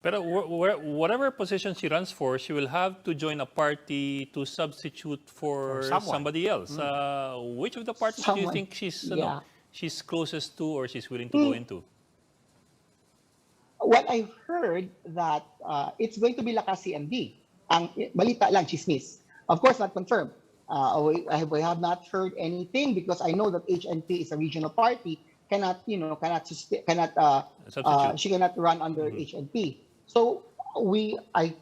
Pero whatever position she runs for, she will have to join a party to substitute for someone. somebody else. Which of the parties do you Someone, think yeah. she's closest to or she's willing to go into? What I've heard that it's going to be LAKAS-CMD. Ang balita lang, chismis. Of course, not confirmed. We have not heard anything because I know that HNP is a regional party. Cannot, Substitute. she cannot run under HNP. So I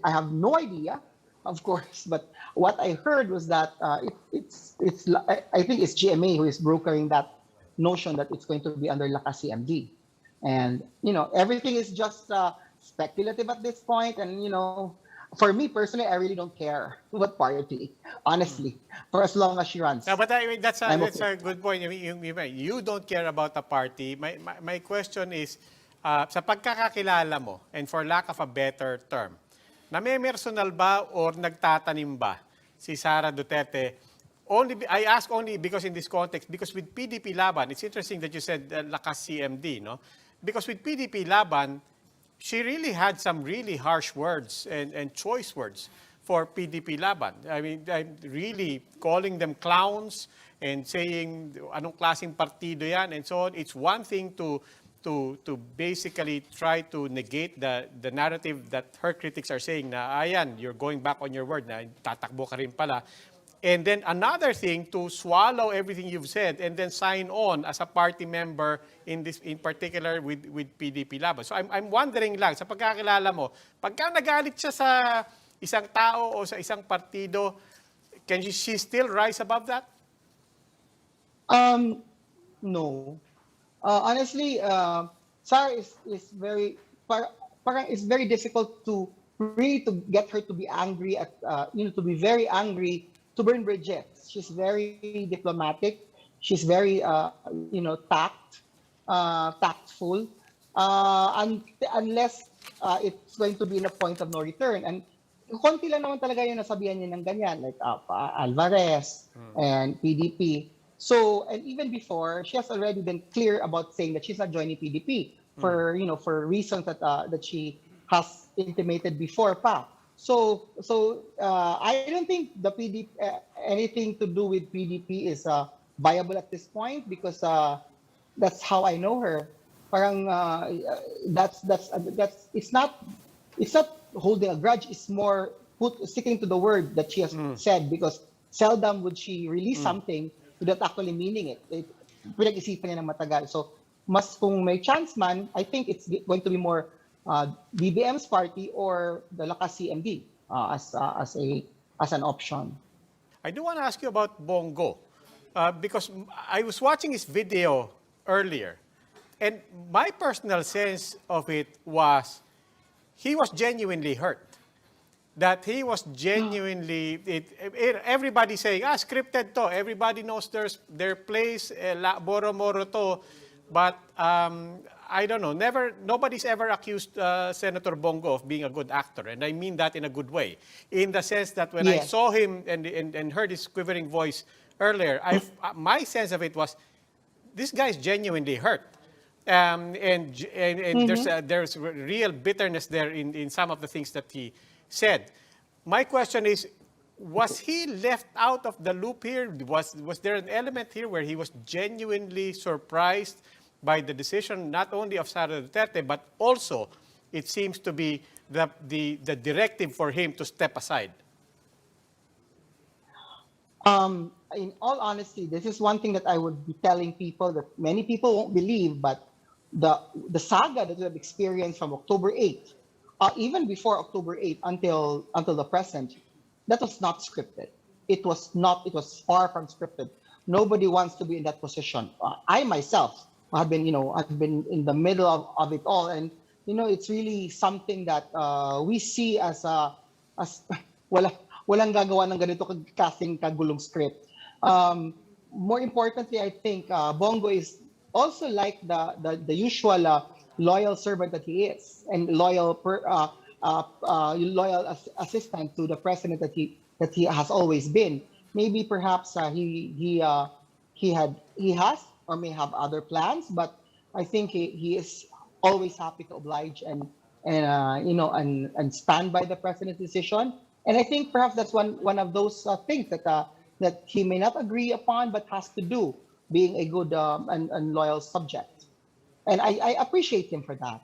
have no idea, of course. But what I heard was that I think it's GMA who is brokering that notion that it's going to be under LAKAS-CMD. And everything is just speculative at this point. And for me personally, I really don't care what party, honestly, for as long as she runs. Yeah, but I mean, that's okay. a good point. You don't care about the party. My question is, sa pagkakakilala mo, and for lack of a better term, name-personal ba or nagtatanim ba si Sara Duterte? I ask only because in this context, because with PDP-LABAN, it's interesting that you said LAKAS-CMD, no? Because with PDP-LABAN, she really had some really harsh words and choice words for PDP-LABAN. I mean, really calling them clowns and saying, anong klaseng partido yan, and so on. It's one thing to basically try to negate the narrative that her critics are saying na, ayan, you're going back on your word, na tatakbo ka rin pala. And then another thing, to swallow everything you've said and then sign on as a party member in particular with PDP-LABAN. So I'm wondering lang, sa pagkakilala mo, pagka nagalit siya sa isang tao o sa isang partido, can she still rise above that? No. Honestly, Sarah is very parang it's very difficult to really to get her to be angry at to be very angry, to burn bridges. She's very diplomatic. She's very tactful. Unless it's going to be in a point of no return. And konti lang naman talaga yung nasabihan niya ng ganyan, like Alvarez and PDP. So, and even before, she has already been clear about saying that she's not joining PDP for reasons that she has intimated before pa. So I don't think the PDP anything to do with PDP is viable at this point because that's how I know her. Parang that's it's not holding a grudge. It's more sticking to the word that she has said, because seldom would she release something without actually meaning it. Pinag-isipan niya ng matagal. So mas kung may chance man, I think it's going to be more BBM's party or the LAKAS-CMD as an option. I do want to ask you about Bong Go, because I was watching his video earlier, and my personal sense of it was he was genuinely hurt. That he was genuinely, everybody saying, scripted to, everybody knows their place, moro-moro to, but I don't know, nobody's ever accused Senator Bong Go of being a good actor, and I mean that in a good way, in the sense that when I saw him and heard his quivering voice earlier, my sense of it was, this guy's genuinely hurt. And there's real bitterness there in some of the things that he said. My question is, was he left out of the loop here? Was there an element here where he was genuinely surprised by the decision not only of Sara Duterte, but also it seems to be the directive for him to step aside? In all honesty, this is one thing that I would be telling people that many people won't believe, but the saga that we have experienced from October 8th, even before October 8th until the present, that was not scripted. It was far from scripted. Nobody wants to be in that position. I myself have been in the middle of it all, and it's really something that we see as walang gagawa ng ganito kasing kagulong script. More importantly, I think Bong Go is also like the usual loyal servant that he is, and loyal assistant to the president that he has always been. Maybe perhaps he has or may have other plans, but I think he is always happy to oblige and and and stand by the president's decision. And I think perhaps that's one of those things that he may not agree upon, but has to do, being a good and loyal subject. And I appreciate him for that.